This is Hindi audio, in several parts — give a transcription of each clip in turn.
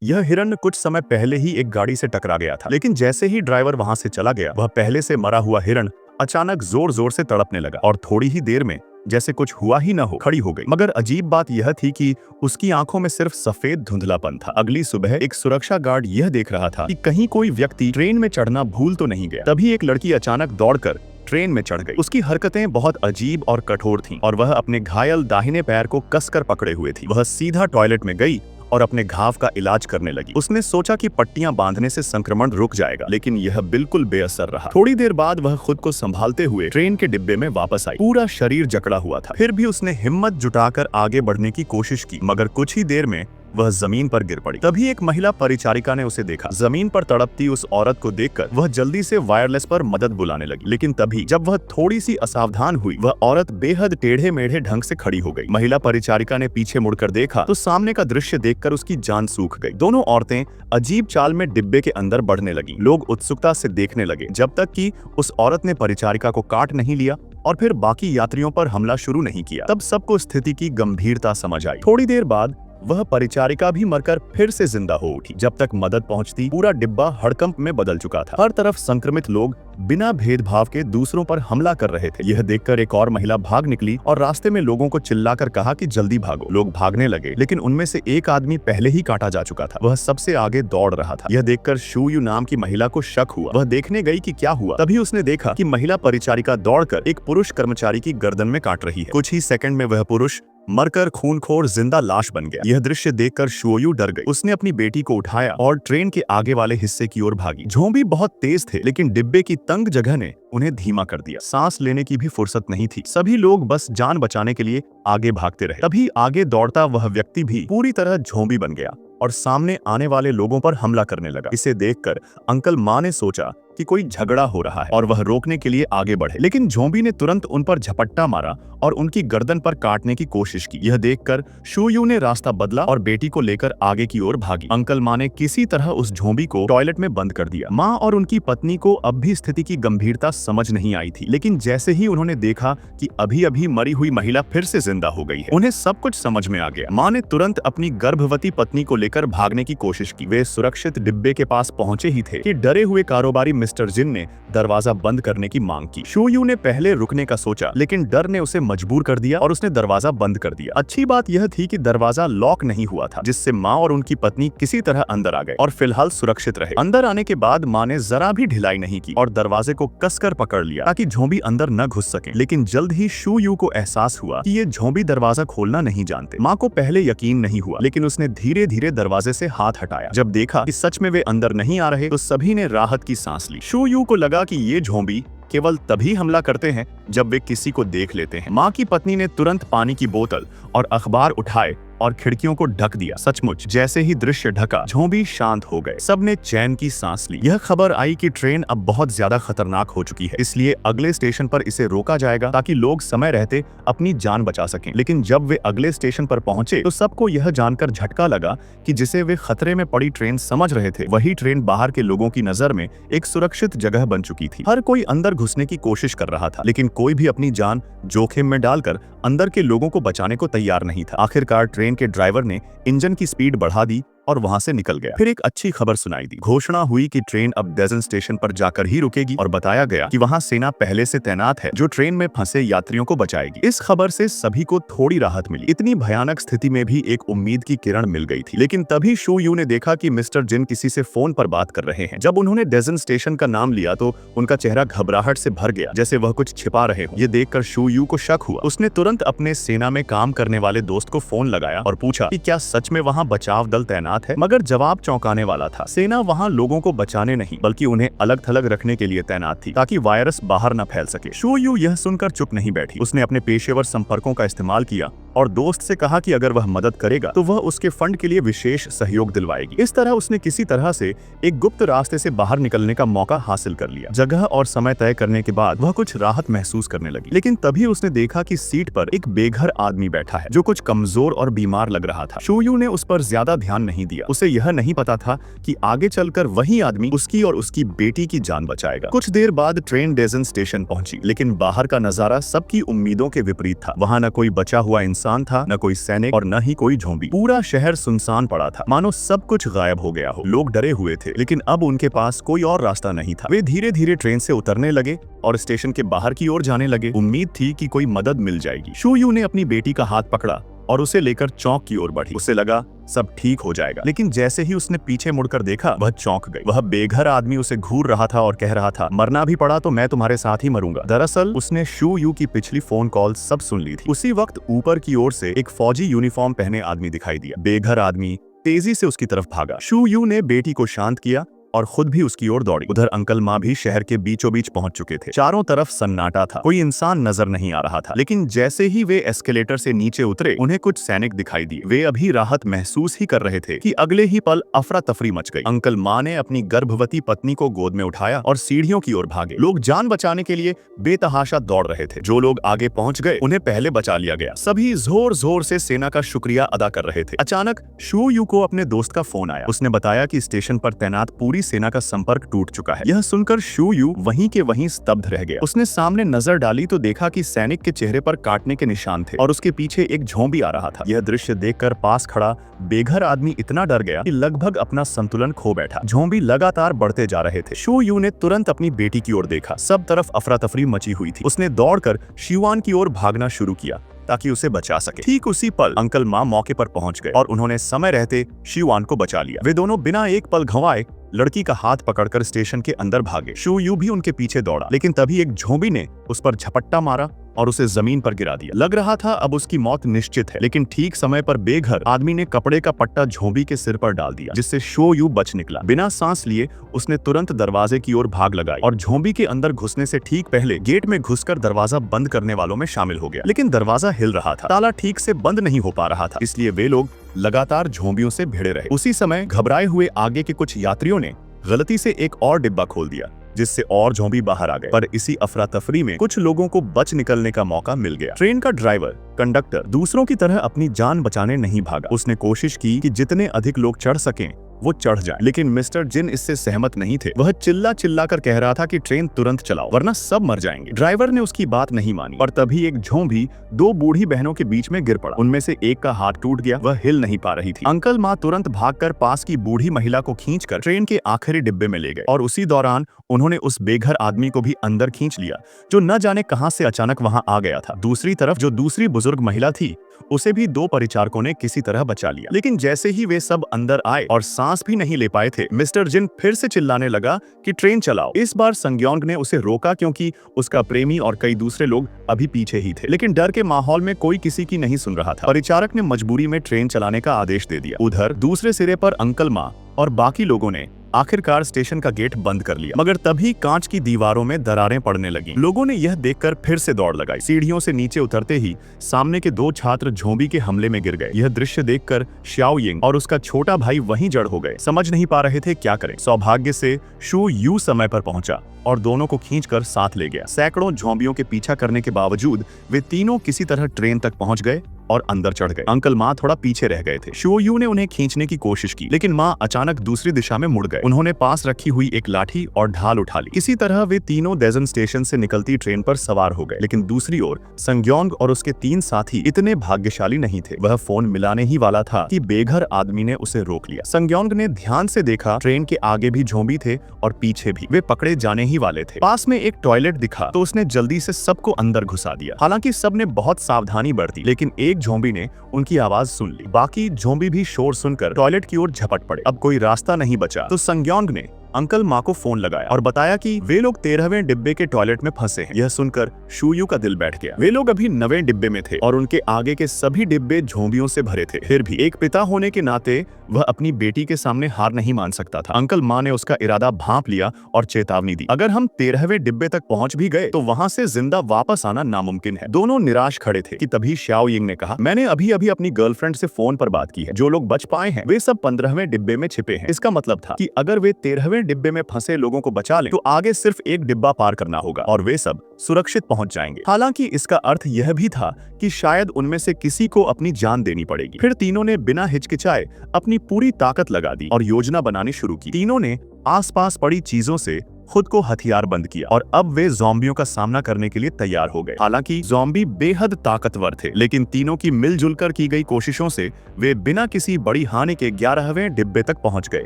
यह हिरण कुछ समय पहले ही एक गाड़ी से टकरा गया था, लेकिन जैसे ही ड्राइवर वहां से चला गया, वह पहले से मरा हुआ हिरण अचानक जोर जोर से तड़पने लगा और थोड़ी ही देर में जैसे कुछ हुआ ही न हो खड़ी हो गई। मगर अजीब बात यह थी कि उसकी आंखों में सिर्फ सफेद धुंधलापन था। अगली सुबह एक सुरक्षा गार्ड यह देख रहा था कि कहीं कोई व्यक्ति ट्रेन में चढ़ना भूल तो नहीं गया। तभी एक लड़की अचानक दौड़कर ट्रेन में चढ़ गई। उसकी हरकतें बहुत अजीब और कठोर थीं और वह अपने घायल दाहिने पैर को कसकर पकड़े हुए थी। वह सीधा टॉयलेट में गई और अपने घाव का इलाज करने लगी। उसने सोचा कि पट्टियां बांधने से संक्रमण रुक जाएगा, लेकिन यह बिल्कुल बेअसर रहा। थोड़ी देर बाद वह खुद को संभालते हुए ट्रेन के डिब्बे में वापस आई। पूरा शरीर जकड़ा हुआ था, फिर भी उसने हिम्मत जुटाकर आगे बढ़ने की कोशिश की, मगर कुछ ही देर में वह जमीन पर गिर पड़ी। तभी एक महिला परिचारिका ने उसे देखा। जमीन पर तड़पती उस औरत को देखकर वह जल्दी से वायरलेस पर मदद बुलाने लगी, लेकिन तभी जब वह थोड़ी सी असावधान हुई, वह औरत बेहद टेढ़े मेढ़े ढंग से खड़ी हो गई। महिला परिचारिका ने पीछे मुड़कर देखा तो सामने का दृश्य देखकर उसकी जान सूख गई। दोनों औरतें अजीब चाल में डिब्बे के अंदर बढ़ने लगी। लोग उत्सुकता से देखने लगे, जब तक कि उस औरत ने परिचारिका को काट नहीं लिया और फिर बाकी यात्रियों पर हमला शुरू नहीं किया। तब सबको स्थिति की गंभीरता समझ आई। थोड़ी देर बाद वह परिचारिका भी मरकर फिर से जिंदा हो उठी। जब तक मदद पहुंचती, पूरा डिब्बा हड़कंप में बदल चुका था। हर तरफ संक्रमित लोग बिना भेदभाव के दूसरों पर हमला कर रहे थे। यह देखकर एक और महिला भाग निकली और रास्ते में लोगों को चिल्लाकर कहा कि जल्दी भागो। लोग भागने लगे, लेकिन उनमें से एक आदमी पहले ही काटा जा चुका था। वह सबसे आगे दौड़ रहा था। यह देखकर शूयू नाम की महिला को शक हुआ। वह देखने गई कि क्या हुआ। तभी उसने देखा कि महिला परिचारिका दौड़कर एक पुरुष कर्मचारी की गर्दन में काट रही है। कुछ ही सेकंड में वह पुरुष मरकर खूनखोर जिंदा लाश बन गया। यह दृश्य देखकर शोयू डर गई। उसने अपनी बेटी को उठाया और ट्रेन के आगे वाले हिस्से की ओर भागी। झोंबी बहुत तेज थे, लेकिन डिब्बे की तंग जगह ने उन्हें धीमा कर दिया। सांस लेने की भी फुर्सत नहीं थी। सभी लोग बस जान बचाने के लिए आगे भागते रहे। तभी आगे दौड़ता वह व्यक्ति भी पूरी तरह झोंबी बन गया और सामने आने वाले लोगों पर हमला करने लगा। इसे देखकर अंकल माँ ने सोचा कि कोई झगड़ा हो रहा है और वह रोकने के लिए आगे बढ़े, लेकिन झोंबी ने तुरंत उन पर झपट्टा मारा और उनकी गर्दन पर काटने की कोशिश की। यह देखकर शूयू ने रास्ता बदला और बेटी को लेकर आगे की ओर भागी। अंकल माँ ने किसी तरह उस झोंबी को टॉयलेट में बंद कर दिया। माँ और उनकी पत्नी को अब भी स्थिति की गंभीरता समझ नहीं आई थी, लेकिन जैसे ही उन्होंने देखा कि अभी अभी मरी हुई महिला फिर से जिंदा हो गई है, उन्हें सब कुछ समझ में आ गया। माँ ने तुरंत अपनी गर्भवती पत्नी को लेकर भागने की कोशिश की। वे सुरक्षित डिब्बे के पास पहुंचे ही थे कि डरे हुए कारोबारी मिस्टर जिन ने दरवाजा बंद करने की मांग की। शूयू ने पहले रुकने का सोचा, लेकिन डर ने उसे मजबूर कर दिया और उसने दरवाजा बंद कर दिया। अच्छी बात यह थी कि दरवाजा लॉक नहीं हुआ था, जिससे माँ और उनकी पत्नी किसी तरह अंदर आ गए और फिलहाल सुरक्षित रहे। अंदर आने के बाद माँ ने जरा भी ढिलाई नहीं की और दरवाजे को कसकर पकड़ लिया ताकि झोंबी अंदर न घुस सके। लेकिन जल्द ही शूयू को एहसास हुआ कि ये झोंबी दरवाजा खोलना नहीं जानते। माँ को पहले यकीन नहीं हुआ, लेकिन उसने धीरे धीरे दरवाजे से हाथ हटाया। जब देखा कि सच में वे अंदर नहीं आ रहे, तो सभी ने राहत की सांस ली। शूयू को लगा कि ये झोंबी केवल तभी हमला करते हैं जब वे किसी को देख लेते हैं। माँ की पत्नी ने तुरंत पानी की बोतल और अखबार उठाए और खिड़कियों को ढक दिया। सचमुच जैसे ही दृश्य ढका, झोंबी शांत हो गए। सबने चैन की सांस ली। यह खबर आई कि ट्रेन अब बहुत ज्यादा खतरनाक हो चुकी है, इसलिए अगले स्टेशन पर इसे रोका जाएगा ताकि लोग समय रहते अपनी जान बचा सकें। लेकिन जब वे अगले स्टेशन पर पहुंचे तो सबको यह जानकर झटका लगा कि जिसे वे खतरे में पड़ी ट्रेन समझ रहे थे, वही ट्रेन बाहर के लोगों की नजर में एक सुरक्षित जगह बन चुकी थी। हर कोई अंदर घुसने की कोशिश कर रहा था, लेकिन कोई भी अपनी जान जोखिम में डालकर अंदर के लोगों को बचाने को तैयार नहीं था। आखिरकार ट्रेन के ड्राइवर ने इंजन की स्पीड बढ़ा दी और वहां से निकल गया। फिर एक अच्छी खबर सुनाई दी। घोषणा हुई कि ट्रेन अब डेजन स्टेशन पर जाकर ही रुकेगी और बताया गया कि वहां सेना पहले से तैनात है जो ट्रेन में फंसे यात्रियों को बचाएगी। इस खबर से सभी को थोड़ी राहत मिली। इतनी भयानक स्थिति में भी एक उम्मीद की किरण मिल गई थी। लेकिन तभी शूयू ने देखा कि मिस्टर जिन किसी से फोन पर बात कर रहे हैं। जब उन्होंने डेजन स्टेशन का नाम लिया तो उनका चेहरा घबराहट से भर गया, जैसे वह कुछ छिपा रहे हो। ये देखकर शूयू को शक हुआ। उसने तुरंत अपने सेना में काम करने वाले दोस्त को फोन लगाया और पूछा कि क्या सच में वहां बचाव दल तैनात है। मगर जवाब चौंकाने वाला था। सेना वहां लोगों को बचाने नहीं, बल्कि उन्हें अलग थलग रखने के लिए तैनात थी ताकि वायरस बाहर न फैल सके। शूयू यह सुनकर चुप नहीं बैठी। उसने अपने पेशेवर संपर्कों का इस्तेमाल किया और दोस्त से कहा कि अगर वह मदद करेगा तो वह उसके फंड के लिए विशेष सहयोग दिलवाएगी। इस तरह उसने किसी तरह से एक गुप्त रास्ते से बाहर निकलने का मौका हासिल कर लिया। जगह और समय तय करने के बाद वह कुछ राहत महसूस करने लगी। लेकिन तभी उसने देखा कि सीट पर एक बेघर आदमी बैठा है जो कुछ कमजोर और बीमार लग रहा था। शूयू ने उस पर ज्यादा ध्यान नहीं दिया। उसे यह नहीं पता था कि आगे चलकर वही आदमी उसकी और उसकी बेटी की जान बचाएगा। कुछ देर बाद ट्रेन डेजन स्टेशन पहुंची, लेकिन बाहर का नजारा सबकी उम्मीदों के विपरीत था। वहां न कोई बचा हुआ इंसान इंसान था, न कोई सैनिक और न ही कोई झोंबी। पूरा शहर सुनसान पड़ा था, मानो सब कुछ गायब हो गया हो। लोग डरे हुए थे, लेकिन अब उनके पास कोई और रास्ता नहीं था। वे धीरे धीरे ट्रेन से उतरने लगे और स्टेशन के बाहर की ओर जाने लगे। उम्मीद थी कि कोई मदद मिल जाएगी। शू यू ने अपनी बेटी का हाथ पकड़ा और उसे लेकर चौक की ओर बढ़ी। उसे लगा सब ठीक हो जाएगा, लेकिन जैसे ही उसने पीछे मुड़कर देखा, वह चौंक गई। वह बेघर आदमी उसे घूर रहा था और कह रहा था, मरना भी पड़ा तो मैं तुम्हारे साथ ही मरूंगा। दरअसल उसने शू यू की पिछली फोन कॉल सब सुन ली थी। उसी वक्त ऊपर की ओर से एक फौजी यूनिफॉर्म पहने आदमी दिखाई दिया। बेघर आदमी तेजी से उसकी तरफ भागा। शू यू ने बेटी को शांत किया और खुद भी उसकी ओर दौड़ी। उधर अंकल माँ भी शहर के बीचों बीच पहुंच चुके थे। चारों तरफ सन्नाटा था, कोई इंसान नजर नहीं आ रहा था। लेकिन जैसे ही वे एस्केलेटर से नीचे उतरे, उन्हें कुछ सैनिक दिखाई दिए। वे अभी राहत महसूस ही कर रहे थे कि अगले ही पल अफरा तफरी मच गई। अंकल माँ ने अपनी गर्भवती पत्नी को गोद में उठाया और सीढ़ियों की ओर भागे। लोग जान बचाने के लिए बेतहाशा दौड़ रहे थे। जो लोग आगे पहुंच गए, उन्हें पहले बचा लिया गया। सभी जोर जोर से सेना का शुक्रिया अदा कर रहे थे। अचानक शू यू को अपने दोस्त का फोन आया। उसने बताया कि स्टेशन पर तैनात पूरी सेना का संपर्क टूट चुका है। यह सुनकर शू यू वहीं के वहीं स्तब्ध रह गया। उसने सामने नजर डाली तो देखा कि सैनिक के चेहरे पर काटने के निशान थे और उसके पीछे एक झोंबी आ रहा था। यह दृश्य देखकर पास खड़ा बेघर आदमी इतना डर गया कि लगभग अपना संतुलन खो बैठा। झोंबी लगातार बढ़ते जा रहे थे। शू यू ने तुरंत अपनी बेटी की ओर देखा। सब तरफ अफरा तफरी मची हुई थी। उसने दौड़कर शिवान की ओर भागना शुरू किया ताकि उसे बचा सके। ठीक उसी पल अंकल माँ मौके पर पहुंच गए और उन्होंने समय रहते शिवान को बचा लिया। वे दोनों बिना एक पल गंवाए लड़की का हाथ पकड़कर स्टेशन के अंदर भागे। शू यू भी उनके पीछे दौड़ा, लेकिन तभी एक झोंबी ने उस पर झपट्टा मारा और उसे जमीन पर गिरा दिया। लग रहा था अब उसकी मौत निश्चित है, लेकिन ठीक समय पर बेघर आदमी ने कपड़े का पट्टा झोंबी के सिर पर डाल दिया, जिससे शू यू बच निकला। बिना सांस लिए उसने तुरंत दरवाजे की ओर भाग लगाई और झोंबी के अंदर घुसने से ठीक पहले गेट में घुसकर दरवाजा बंद करने वालों में शामिल हो गया। लेकिन दरवाजा हिल रहा था, ताला ठीक से बंद नहीं हो पा रहा था, इसलिए वे लोग लगातार झोंबियों से भिड़े रहे। उसी समय घबराए हुए आगे के कुछ यात्रियों ने गलती से एक और डिब्बा खोल दिया, जिससे और झोंबी बाहर आ गए। पर इसी अफरा तफरी में कुछ लोगों को बच निकलने का मौका मिल गया। ट्रेन का ड्राइवर कंडक्टर दूसरों की तरह अपनी जान बचाने नहीं भागा। उसने कोशिश की कि जितने अधिक लोग चढ़ सकें वो चढ़ जाए, लेकिन मिस्टर जिन इससे सहमत नहीं थे। वह चिल्ला चिल्ला कर कह रहा था कि ट्रेन तुरंत चलाओ वरना सब मर जाएंगे। ड्राइवर ने उसकी बात नहीं मानी और तभी एक झोंबी दो बूढ़ी बहनों के बीच में गिर पड़ा। उनमें से एक का हाथ टूट गया, वह हिल नहीं पा रही थी। अंकल माँ तुरंत भागकर पास की बूढ़ी महिला को खींचकर ट्रेन के आखिरी डिब्बे में ले गए और उसी दौरान उन्होंने उस बेघर आदमी को भी अंदर खींच लिया, जो न जाने कहां से अचानक वहां आ गया था। दूसरी तरफ जो दूसरी बुजुर्ग महिला थी, उसे भी दो परिचारकों ने किसी तरह बचा लिया। लेकिन जैसे ही वे सब अंदर आए और सांस भी नहीं ले पाए थे, मिस्टर जिन फिर से चिल्लाने लगा कि ट्रेन चलाओ। इस बार संग्योंग ने उसे रोका, क्योंकि उसका प्रेमी और कई दूसरे लोग अभी पीछे ही थे। लेकिन डर के माहौल में कोई किसी की नहीं सुन रहा था। परिचारक ने मजबूरी में ट्रेन चलाने का आदेश दे दिया। उधर दूसरे सिरे पर अंकल माँ और बाकी लोगों ने आखिरकार स्टेशन का गेट बंद कर लिया, मगर तभी कांच की दीवारों में दरारें पड़ने लगीं। लोगों ने यह देखकर फिर से दौड़ लगाई। सीढ़ियों से नीचे उतरते ही सामने के दो छात्र झोंबी के हमले में गिर गए। यह दृश्य देखकर श्याओ यिंग और उसका छोटा भाई वहीं जड़ हो गए, समझ नहीं पा रहे थे क्या करें। सौभाग्य से शू यू समय पर पहुंचा और दोनों को खींचकर साथ ले गया। सैकड़ों झोंबियों के पीछा करने के बावजूद वे तीनों किसी तरह ट्रेन तक पहुंच गए और अंदर चढ़ गए। अंकल माँ थोड़ा पीछे रह गए थे। शू यू ने उन्हें खींचने की कोशिश की, लेकिन माँ अचानक दूसरी दिशा में मुड़ गए। उन्होंने पास रखी हुई एक लाठी और ढाल उठा ली। इसी तरह वे तीनों डेजन स्टेशन से निकलती ट्रेन पर सवार हो गए। लेकिन दूसरी ओर संग्योंग और उसके तीन साथी इतने भाग्यशाली नहीं थे। वह फोन मिलाने ही वाला था कि बेघर आदमी ने उसे रोक लिया। संग्योंग ने ध्यान से देखा, ट्रेन के आगे भी झोंबी थे और पीछे भी। वे पकड़े जाने ही वाले थे। पास में एक टॉयलेट दिखा तो उसने जल्दी से सबको अंदर घुसा दिया। हालांकि सबने बहुत सावधानी बरती, लेकिन एक झोंबी ने उनकी आवाज सुन ली। बाकी झोंबी भी शोर सुनकर टॉयलेट की ओर झपट पड़े। अब कोई रास्ता नहीं बचा तो संग्योंग ने अंकल माँ को फोन लगाया और बताया कि वे लोग 13वें डिब्बे के टॉयलेट में फंसे हैं। यह सुनकर शू यू का दिल बैठ गया। वे लोग अभी 9वें डिब्बे में थे और उनके आगे के सभी डिब्बे झोंबियों से भरे थे। फिर भी एक पिता होने के नाते वह अपनी बेटी के सामने हार नहीं मान सकता था। अंकल माँ ने उसका इरादा भांप लिया और चेतावनी दी, अगर हम 13वें डिब्बे तक पहुंच भी गए तो वहां से जिंदा वापस आना नामुमकिन है। दोनों निराश खड़े थे कि तभी श्याओ यिंग ने कहा, मैंने अभी अभी अपनी गर्लफ्रेंड से फोन पर बात की है। जो लोग बच पाए हैं वे सब 15वें डिब्बे में छिपे हैं। इसका मतलब था कि अगर वे 13वें डिब्बे में फंसे लोगों को बचा लें तो आगे सिर्फ एक डिब्बा पार करना होगा और वे सब सुरक्षित पहुंच जाएंगे। हालांकि इसका अर्थ यह भी था कि शायद उनमें से किसी को अपनी जान देनी पड़ेगी। फिर तीनों ने बिना हिचकिचाए अपनी पूरी ताकत लगा दी और योजना बनानी शुरू की। तीनों ने आसपास पड़ी चीजों से खुद को हथियार बंद किया और अब वे ज़ॉम्बियों का सामना करने के लिए तैयार हो गए। हालांकि ज़ॉम्बी बेहद ताकतवर थे, लेकिन तीनों की मिलजुल कर की गई कोशिशों से वे बिना किसी बड़ी हानि के 11वें डिब्बे तक पहुंच गए।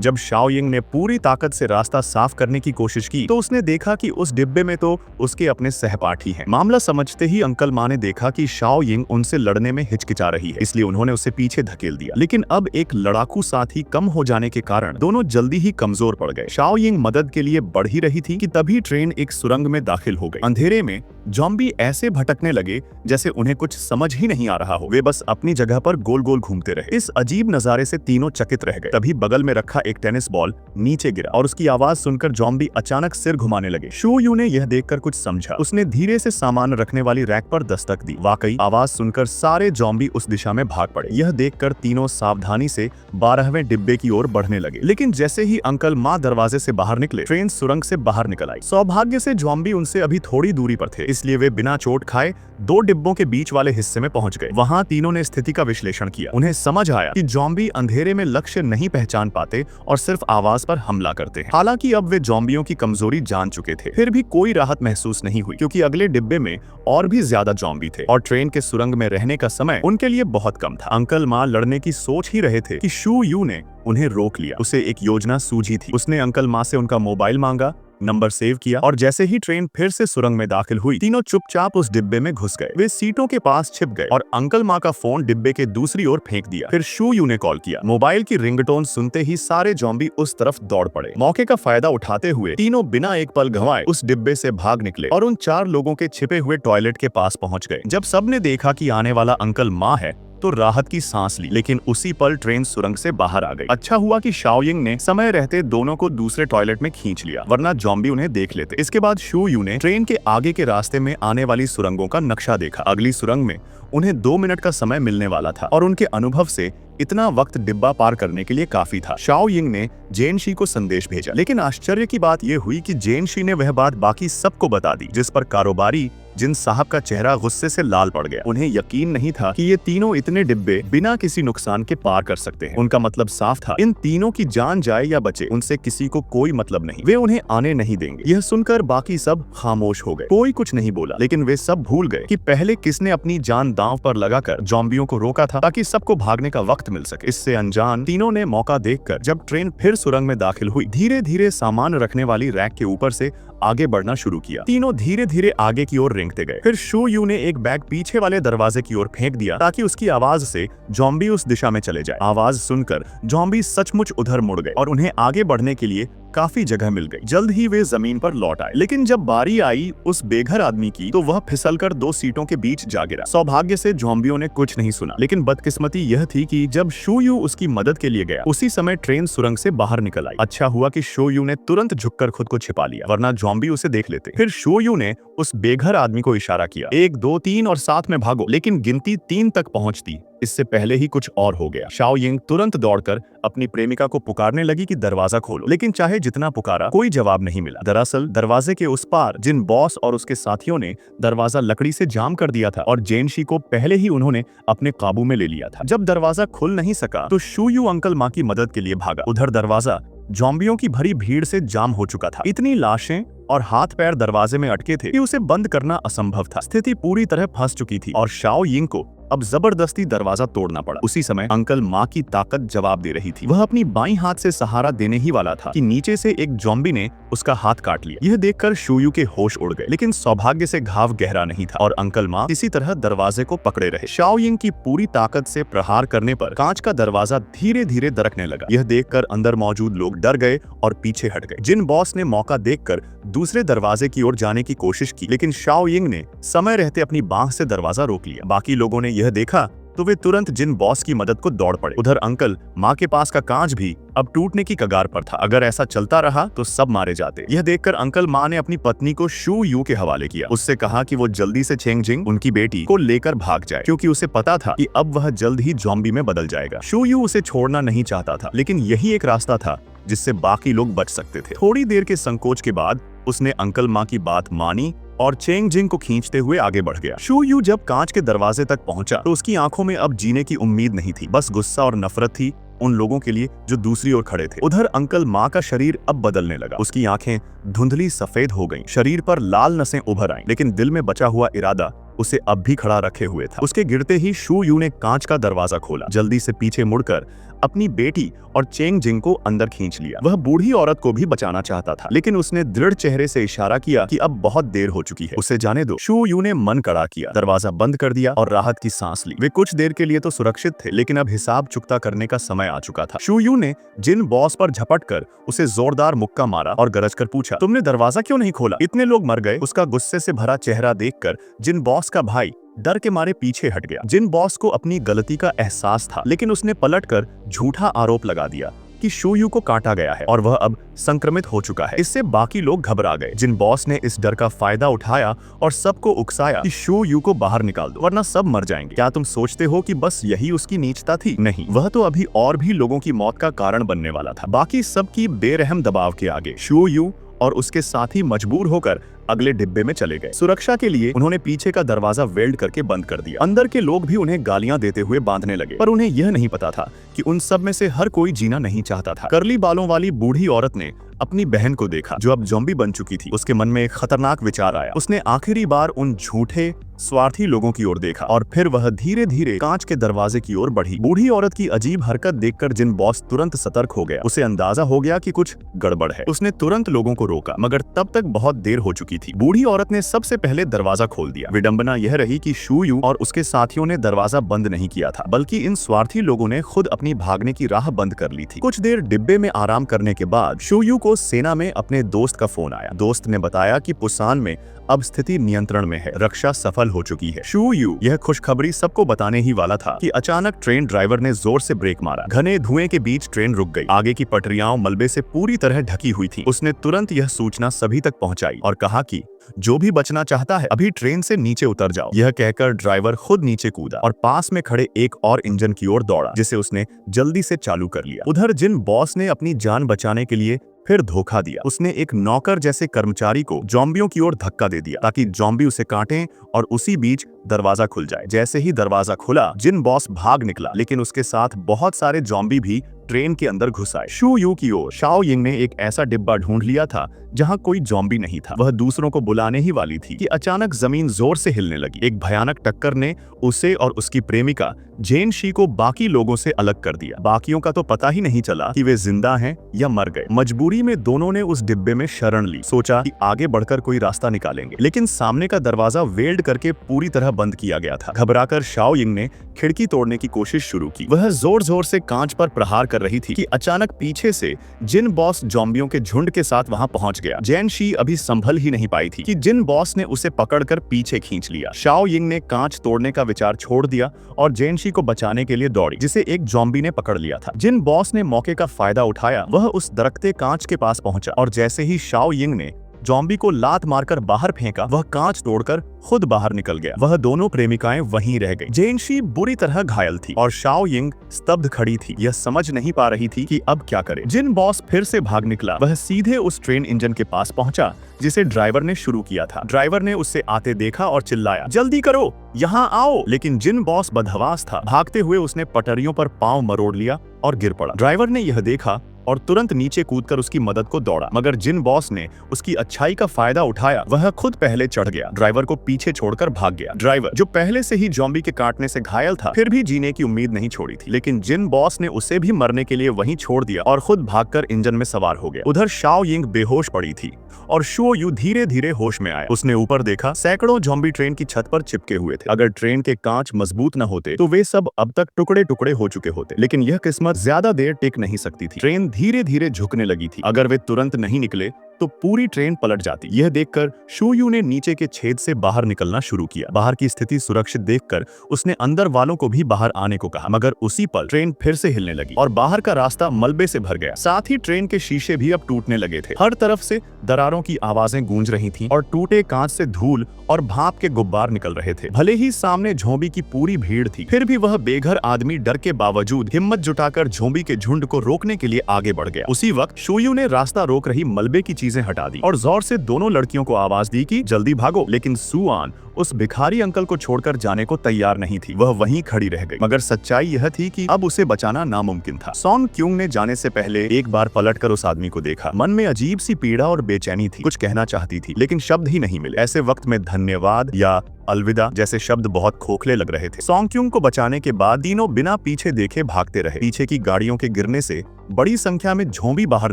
जब शाओ यिंग ने पूरी ताकत से रास्ता साफ करने की कोशिश की तो उसने देखा कि उस डिब्बे में तो उसके अपने सहपाठी हैं। मामला समझते ही अंकल माँ ने देखा कि शाओ यिंग उनसे लड़ने में हिचकिचा रही है, इसलिए उन्होंने उसे पीछे धकेल दिया। लेकिन अब एक लड़ाकू साथी कम हो जाने के कारण दोनों जल्दी ही कमजोर पड़ गए। शाओ यिंग मदद के लिए बढ़ ही रही थी कि तभी ट्रेन एक सुरंग में दाखिल हो गई। अंधेरे में ज़ॉम्बी ऐसे भटकने लगे जैसे उन्हें कुछ समझ ही नहीं आ रहा हो। वे बस अपनी जगह पर गोल गोल घूमते रहे। इस अजीब नजारे से तीनों चकित रह गए। तभी बगल में रखा एक टेनिस बॉल नीचे गिरा और उसकी आवाज सुनकर ज़ॉम्बी अचानक सिर घुमाने लगे। शू यू ने यह देखकर कुछ समझा। उसने धीरे से सामान रखने वाली रैक पर दस्तक दी। वाकई आवाज सुनकर सारे ज़ॉम्बी उस दिशा में भाग पड़े। यह देखकर तीनों सावधानी से 12वें डिब्बे की ओर बढ़ने लगे। लेकिन जैसे ही अंकल माँ दरवाजे से बाहर निकले, ट्रेन सुरंग से बाहर निकल आई। सौभाग्य से ज़ॉम्बी उनसे अभी थोड़ी दूरी पर थे, इसलिए वे बिना चोट खाए 2 डिब्बों के बीच वाले हिस्से में पहुंच गए। वहां तीनों ने स्थिति का विश्लेषण किया। उन्हें समझ आया कि ज़ॉम्बी अंधेरे में लक्ष्य नहीं पहचान पाते और सिर्फ आवाज पर हमला करते हैं। हालांकि अब वे ज़ॉम्बियों की कमजोरी जान चुके थे, फिर भी कोई राहत महसूस नहीं हुई, क्योंकि अगले डिब्बे में और भी ज्यादा ज़ॉम्बी थे और ट्रेन के सुरंग में रहने का समय उनके लिए बहुत कम था। अंकल माँ लड़ने की सोच ही रहे थे कि शू यू ने उन्हें रोक लिया। उसे एक योजना सूझी थी। उसने अंकल माँ से उनका मोबाइल मांगा, नंबर सेव किया और जैसे ही ट्रेन फिर से सुरंग में दाखिल हुई, तीनों चुपचाप उस डिब्बे में घुस गए। वे सीटों के पास छिप गए और अंकल माँ का फोन डिब्बे के दूसरी ओर फेंक दिया। फिर शू यू ने कॉल किया। मोबाइल की रिंगटोन सुनते ही सारे ज़ॉम्बी उस तरफ दौड़ पड़े। मौके का फायदा उठाते हुए तीनों बिना एक पल गंवाए उस डिब्बे से भाग निकले और उन 4 लोगों के छिपे हुए टॉयलेट के पास पहुंच गए। जब सबने देखा कि आने वाला अंकल माँ है तो राहत की सांस ली, लेकिन उसी पल ट्रेन सुरंग से बाहर आ गई। अच्छा हुआ कि शाओ यिंग ने समय रहते दोनों को दूसरे टॉयलेट में खींच लिया, वरना ज़ॉम्बी उन्हें देख लेते। इसके बाद शू यू ने ट्रेन के आगे के रास्ते में आने वाली सुरंगों का नक्शा देखा। अगली सुरंग में उन्हें 2 मिनट का समय मिलने वाला था और उनके अनुभव से इतना वक्त डिब्बा पार करने के लिए काफी था। शाओ यिंग ने जेन शी को संदेश भेजा, लेकिन आश्चर्य की बात यह हुई कि जेन शी ने वह बात बाकी सबको बता दी, जिस पर कारोबारी जिन साहब का चेहरा गुस्से से लाल पड़ गया। उन्हें यकीन नहीं था कि ये तीनों इतने डिब्बे बिना किसी नुकसान के पार कर सकते हैं। उनका मतलब साफ था, इन तीनों की जान जाए या बचे, उनसे किसी को कोई मतलब नहीं। वे उन्हें आने नहीं देंगे। यह सुनकर बाकी सब खामोश हो गए। कोई कुछ नहीं बोला, लेकिन वे सब भूल गए कि पहले किसने अपनी जान दांव पर लगाकर ज़ॉम्बियों को रोका था, ताकि सबको भागने का वक्त मिल सके। इससे अनजान तीनों ने मौका देखकर जब ट्रेन फिर सुरंग में दाखिल हुई, धीरे धीरे सामान रखने वाली रैक के ऊपर से आगे बढ़ना शुरू किया। तीनों धीरे धीरे आगे की ओर रेंगते गए। फिर शू यू ने एक बैग पीछे वाले दरवाजे की ओर फेंक दिया, ताकि उसकी आवाज से ज़ॉम्बी उस दिशा में चले जाए। आवाज सुनकर ज़ॉम्बी सचमुच उधर मुड़ गए और उन्हें आगे बढ़ने के लिए काफी जगह मिल गई। जल्द ही वे जमीन पर लौट आए, लेकिन जब बारी आई उस बेघर आदमी की, तो वह फिसलकर 2 सीटों के बीच जा गिरा। सौभाग्य से ज़ॉम्बियों ने कुछ नहीं सुना, लेकिन बदकिस्मती यह थी कि जब शू यू उसकी मदद के लिए गया, उसी समय ट्रेन सुरंग से बाहर निकल आई। अच्छा हुआ कि शू यू ने तुरंत झुककर खुद को छिपा लिया, वरना ज़ॉम्बी उसे देख लेते। फिर शू यू ने उस बेघर आदमी को इशारा किया, 1 2 3 और साथ में भागो, लेकिन गिनती 3 तक पहुंचती इससे पहले ही कुछ और हो गया। शाओ यिंग तुरंत दौड़कर अपनी प्रेमिका को पुकारने लगी कि दरवाजा खोलो, लेकिन चाहे जितना पुकारा कोई जवाब नहीं मिला। दरअसल दरवाजे के उस पार जिन बॉस और उसके साथियों ने दरवाजा लकड़ी से जाम कर दिया था और जेन शी को पहले ही उन्होंने अपने काबू में ले लिया था। जब दरवाजा खुल नहीं सका तो शू यू अंकल माँ की मदद के लिए भागा। उधर दरवाजा ज़ॉम्बियों की भरी भीड़ से जाम हो चुका था। इतनी लाशें और हाथ पैर दरवाजे में अटके थे कि उसे बंद करना असंभव था। स्थिति पूरी तरह फंस चुकी थी और शाओ यिंग को अब जबरदस्ती दरवाजा तोड़ना पड़ा। उसी समय अंकल माँ की ताकत जवाब दे रही थी। वह अपनी बाईं हाथ से सहारा देने ही वाला था कि नीचे से एक ज़ॉम्बी ने उसका हाथ काट लिया। यह देखकर शू यू के होश उड़ गए, लेकिन सौभाग्य से घाव गहरा नहीं था और अंकल माँ इसी तरह दरवाजे को पकड़े रहे। शाओ यिंग की पूरी ताकत से प्रहार करने पर कांच का दरवाजा धीरे धीरे दरकने लगा। यह देखकर अंदर मौजूद लोग डर गए और पीछे हट गए। जिन बॉस ने मौका देखकर दूसरे दरवाजे की ओर जाने की कोशिश की, लेकिन शाओ यिंग ने समय रहते अपनी बांह से दरवाजा रोक लिया। बाकी लोगों ने यह देखा तो वे तुरंत जिन बॉस की मदद को दौड़ पड़े। उधर अंकल माँ के पास का कांच भी अब टूटने की कगार पर था। अगर ऐसा चलता रहा तो सब मारे जाते। यह देखकर अंकल माँ ने अपनी पत्नी को शू यू के हवाले किया। उससे कहा कि वो जल्दी से चेंग जिंग उनकी बेटी को लेकर भाग जाए, क्योंकि उसे पता था कि अब वह जल्द ही ज़ॉम्बी में बदल जाएगा। शू यू उसे छोड़ना नहीं चाहता था, लेकिन यही एक रास्ता था जिससे बाकी लोग बच सकते थे। थोड़ी देर के संकोच के बाद उसने अंकल माँ की बात मानी और चेंग जिंग को खींचते हुए आगे बढ़ गया। शू यू जब कांच के दरवाजे तक पहुंचा तो उसकी आंखों में अब जीने की उम्मीद नहीं थी, बस गुस्सा और नफरत थी। उन लोगों के लिए जो दूसरी ओर खड़े थे। उधर अंकल माँ का शरीर अब बदलने लगा। उसकी आंखें धुंधली सफेद हो गईं, शरीर पर लाल नसें उभर आईं, लेकिन दिल में बचा हुआ इरादा उसे अब भी खड़ा रखे हुए था। उसके गिरते ही शू यू ने कांच का दरवाजा खोला, जल्दी से पीछे मुड़कर अपनी बेटी और चेंग जिंग को अंदर खींच लिया। वह बूढ़ी औरत को भी बचाना चाहता था, लेकिन उसने दृढ़ चेहरे से इशारा किया कि अब बहुत देर हो चुकी है, उसे जाने दो। शू यू ने मन कड़ा किया, दरवाजा बंद कर दिया और राहत की सांस ली। वे कुछ देर के लिए तो सुरक्षित थे, लेकिन अब हिसाब चुकता करने का समय आ चुका था। शू यू ने जिन बॉस पर झपट कर उसे जोरदार मुक्का मारा और गरज कर पूछा, तुमने दरवाजा क्यों नहीं खोला? इतने लोग मर गए। उसका गुस्से से भरा चेहरा देखकर जिन बॉस का भाई डर के मारे पीछे हट गया। जिन बॉस को अपनी गलती का एहसास था, लेकिन उसने पलटकर झूठा आरोप लगा दिया कि शू यू को काटा गया है और वह अब संक्रमित हो चुका है। इससे बाकी लोग घबरा गए। जिन बॉस ने इस डर का फायदा उठाया और सबको उकसाया कि शू यू को बाहर निकाल दो, वरना सब मर जाएंगे। क्या तुम सोचते हो कि बस यही उसकी नीचता थी? नहीं, वह तो अभी और भी लोगों की मौत का कारण बनने वाला था। बाकी सबकी बेरहम दबाव के आगे शू यू और उसके साथी मजबूर होकर अगले डिब्बे में चले गए। सुरक्षा के लिए उन्होंने पीछे का दरवाजा वेल्ड करके बंद कर दिया। अंदर के लोग भी उन्हें गालियां देते हुए बांधने लगे, पर उन्हें यह नहीं पता था कि उन सब में से हर कोई जीना नहीं चाहता था। करली बालों वाली बूढ़ी औरत ने अपनी बहन को देखा, जो अब ज़ॉम्बी बन चुकी थी। उसके मन में एक खतरनाक विचार आया। उसने आखिरी बार उन झूठे स्वार्थी लोगों की ओर देखा और फिर वह धीरे धीरे कांच के दरवाजे की ओर बढ़ी। बूढ़ी औरत की अजीब हरकत देखकर जिन बॉस तुरंत सतर्क हो गया। उसे अंदाजा हो गया कि कुछ गड़बड़ है। उसने तुरंत लोगों को रोका, मगर तब तक बहुत देर हो चुकी थी। बूढ़ी औरत ने सबसे पहले दरवाजा खोल दिया। विडंबना यह रही कि शू यू और उसके साथियों ने दरवाजा बंद नहीं किया था, बल्कि इन स्वार्थी लोगों ने खुद अपनी भागने की राह बंद कर ली थी। कुछ देर डिब्बे में आराम करने के बाद शू यू को सेना में अपने दोस्त का फोन आया। दोस्त ने बताया कि पुसान में अब स्थिति नियंत्रण में है, रक्षा सफल हो चुकी है। शू यू यह खुशखबरी सबको बताने ही वाला था कि अचानक ट्रेन ड्राइवर ने जोर से ब्रेक मारा। घने धुएं के बीच ट्रेन रुक गई। आगे की पटरियां मलबे से पूरी तरह ढकी हुई थी। उसने तुरंत यह सूचना सभी तक पहुंचाई और कहा कि जो भी बचना चाहता है अभी ट्रेन से नीचे उतर जाओ। यह कहकर ड्राइवर खुद नीचे कूदा और पास में खड़े एक और इंजन की ओर दौड़ा, जिसे उसने जल्दी से चालू कर लिया। उधर जिन बॉस ने अपनी जान बचाने के लिए फिर धोखा दिया। उसने एक नौकर जैसे कर्मचारी को ज़ॉम्बियों की ओर धक्का दे दिया ताकि ज़ॉम्बी उसे काटें और उसी बीच दरवाजा खुल जाए। जैसे ही दरवाजा खुला, जिन बॉस भाग निकला, लेकिन उसके साथ बहुत सारे ज़ॉम्बी भी ट्रेन के अंदर घुस आए। शू यू की ओर शाओ यिंग ने एक ऐसा डिब्बा ढूंढ लिया था जहां कोई ज़ॉम्बी नहीं था। वह दूसरों को बुलाने ही वाली थी कि अचानक जमीन जोर से हिलने लगी। एक भयानक टक्कर ने उसे और उसकी प्रेमिका जेन शी को बाकी लोगों से अलग कर दिया। बाकियों का तो पता ही नहीं चला कि वे जिंदा हैं या मर गए। मजबूरी में दोनों ने उस डिब्बे में शरण ली, सोचा कि आगे बढ़कर कोई रास्ता निकालेंगे, लेकिन सामने का दरवाजा वेल्ड करके पूरी तरह बंद किया गया था। घबराकर शाओ यिंग ने खिड़की तोड़ने की कोशिश शुरू की। वह जोर जोर से कांच पर प्रहार कर रही थी कि अचानक पीछे से जिन बॉस ज़ॉम्बियों के झुंड के साथ वहां पहुंच गया। जेन शी अभी संभल ही नहीं पाई थी कि जिन बॉस ने उसे पकड़कर पीछे खींच लिया। शाओ यिंग ने कांच तोड़ने का विचार छोड़ दिया और जेन शी को बचाने के लिए दौड़ी, जिसे एक ज़ॉम्बी ने पकड़ लिया था। जिन बॉस ने मौके का फायदा उठाया, वह उस दरकते कांच के पास पहुंचा और जैसे ही शाओ यिंग ने ज़ॉम्बी को लात मारकर बाहर फेंका, वह कांच तोड़कर खुद बाहर निकल गया। वह दोनों प्रेमिकाएं वहीं रह गईं। जेन शी बुरी तरह घायल थी और शाओ यिंग स्तब्ध खड़ी थी। यह समझ नहीं पा रही थी कि अब क्या करे। जिन बॉस फिर से भाग निकला, वह सीधे उस ट्रेन इंजन के पास पहुंचा जिसे ड्राइवर ने शुरू किया था। ड्राइवर ने उसे आते देखा और चिल्लाया, जल्दी करो, यहाँ आओ। लेकिन जिन बॉस बदहवास था। भागते हुए उसने पटरियों पर पांव मरोड़ लिया और गिर पड़ा। ड्राइवर ने यह देखा और तुरंत नीचे कूदकर उसकी मदद को दौड़ा, मगर जिन बॉस ने उसकी अच्छाई का फायदा उठाया, वह खुद पहले चढ़ गया। ड्राइवर को पीछे छोड़कर भाग गया। ड्राइवर, जो पहले से ही ज़ॉम्बी के काटने से घायल था, फिर भी जीने की उम्मीद नहीं छोड़ी थी, लेकिन जिन बॉस ने उसे भी मरने के लिए वहीं छोड़ दिया और खुद भागकर इंजन में सवार हो गया। उधर शाओ यिंग बेहोश पड़ी थी और शू यू धीरे धीरे होश में आया। उसने ऊपर देखा, सैकड़ों ज़ॉम्बी ट्रेन की छत पर चिपके हुए थे। अगर ट्रेन के कांच मजबूत न होते तो वे सब अब तक टुकड़े टुकड़े हो चुके होते, लेकिन यह किस्मत ज्यादा देर टिक नहीं सकती थी। ट्रेन धीरे धीरे झुकने लगी थी। अगर वे तुरंत नहीं निकले तो पूरी ट्रेन पलट जाती। यह देखकर शू यू ने नीचे के छेद से बाहर निकलना शुरू किया। बाहर की स्थिति सुरक्षित देखकर उसने अंदर वालों को भी बाहर आने को कहा, मगर उसी पल ट्रेन फिर से हिलने लगी और बाहर का रास्ता मलबे से भर गया। साथ ही ट्रेन के शीशे भी अब टूटने लगे थे। हर तरफ से दरारों की आवाजें गूंज रही थीं और टूटे कांच से धूल और भाप के गुब्बार निकल रहे थे। भले ही सामने झोंबी की पूरी भीड़ थी, फिर भी वह बेघर आदमी डर के बावजूद हिम्मत जुटाकर झोंबी के झुंड को रोकने के लिए आगे बढ़ गया। उसी वक्त शू यू ने रास्ता रोक रही मलबे की चीजें हटा दी और जोर से दोनों लड़कियों को आवाज दी कि जल्दी भागो, लेकिन सुआन उस भिखारी अंकल को छोड़कर जाने को तैयार नहीं थी। वह वहीं खड़ी रह गई। मगर सच्चाई यह थी कि अब उसे बचाना नामुमकिन था। सॉन्ग क्यूंग ने जाने से पहले एक बार पलटकर उस आदमी को देखा। मन में अजीब सी पीड़ा और बेचैनी थी। कुछ कहना चाहती थी लेकिन शब्द ही नहीं मिले। ऐसे वक्त में धन्यवाद या अलविदा जैसे शब्द बहुत खोखले लग रहे थे। सॉन्ग क्यूंग को बचाने के बाद तीनों बिना पीछे देखे भागते रहे। पीछे की गाड़ियों के गिरने से बड़ी संख्या में झोंबी बाहर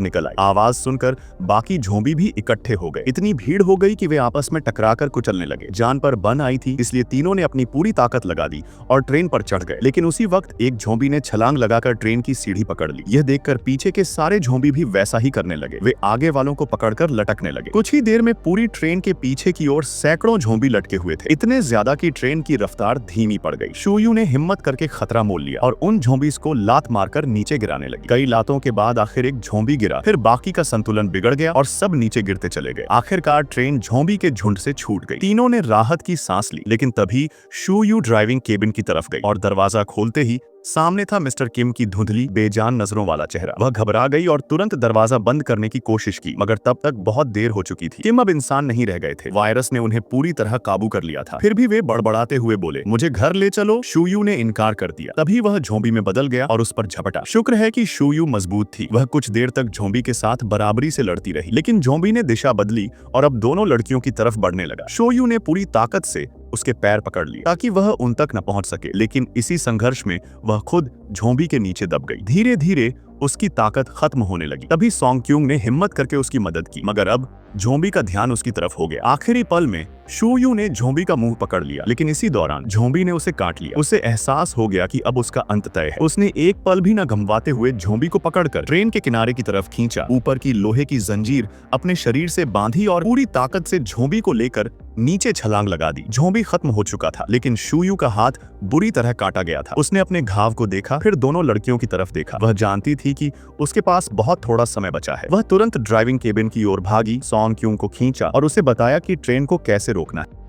निकल आई। आवाज सुनकर बाकी झोंबी भी इकट्ठे हो गए। इतनी भीड़ हो गई कि वे आपस में टकराकर कुचलने लगे। जान पर बन आई थी, इसलिए तीनों ने अपनी पूरी ताकत लगा दी और ट्रेन पर चढ़ गए। लेकिन उसी वक्त एक झोंबी ने छलांग लगाकर ट्रेन की सीढ़ी पकड़ ली। यह देखकर पीछे के सारे झोंबी भी वैसा ही करने लगे। वे आगे वालों को पकड़कर लटकने लगे। कुछ ही देर में पूरी ट्रेन के पीछे की ओर सैकड़ों झोंबी लटके हुए थे। इतने ज्यादा कि ट्रेन की रफ्तार धीमी पड़ गई। शूयू ने हिम्मत करके खतरा मोल लिया और उन झोंबीस को लात मारकर नीचे गिराने लगी। कई लातों के बाद आखिर एक झोंबी गिरा। फिर बाकी का संतुलन बिगड़ गया और सब नीचे गिरते चले गए। आखिरकार ट्रेन झोंबी के झुंड से छूट गई। तीनों ने राहत की सांस ली। लेकिन तभी शूयू ड्राइविंग केबिन की तरफ गई और दरवाजा खोलते ही सामने था मिस्टर किम की धुंधली बेजान नजरों वाला चेहरा। वह घबरा गई और तुरंत दरवाजा बंद करने की कोशिश की, मगर तब तक बहुत देर हो चुकी थी। किम अब इंसान नहीं रह गए थे। वायरस ने उन्हें पूरी तरह काबू कर लिया था। फिर भी वे बड़बड़ाते हुए बोले, मुझे घर ले चलो। शूयू ने इनकार कर दिया। तभी वह झोंबी में बदल गया और उस पर झपटा। शुक्र है कि शूयू मजबूत थी। वह कुछ देर तक झोंबी के साथ बराबरी से लड़ती रही, लेकिन झोंबी ने दिशा बदली और अब दोनों लड़कियों की तरफ बढ़ने लगा। शूयू ने पूरी ताकत से उसके पैर पकड़ लिए ताकि वह उन तक न पहुंच सके, लेकिन इसी संघर्ष में वह खुद झोंबी के नीचे दब गई। धीरे धीरे उसकी ताकत खत्म होने लगी। तभी सॉन्ग क्यूंग ने हिम्मत करके उसकी मदद की, मगर अब झोंबी का ध्यान उसकी तरफ हो गया। आखिरी पल में शूयू ने झोंबी का मुंह पकड़ लिया, लेकिन इसी दौरान झोंबी ने उसे काट लिया। उसे एहसास हो गया कि अब उसका अंत तय है। उसने एक पल भी न गंवाते हुए झोंबी को पकड़कर ट्रेन के किनारे की तरफ खींचा। ऊपर की लोहे की जंजीर अपने शरीर से बांधी और पूरी ताकत से झोंबी को लेकर नीचे छलांग लगा दी। झोंबी खत्म हो चुका था, लेकिन शूयू का हाथ बुरी तरह काटा गया था। उसने अपने घाव को देखा, फिर दोनों लड़कियों की तरफ देखा। वह जानती थी कि उसके पास बहुत थोड़ा समय बचा है। वह तुरंत ड्राइविंग केबिन की ओर भागी, सॉन्ग क्यूंग को खींचा और उसे बताया कि ट्रेन को कैसे रोकना है।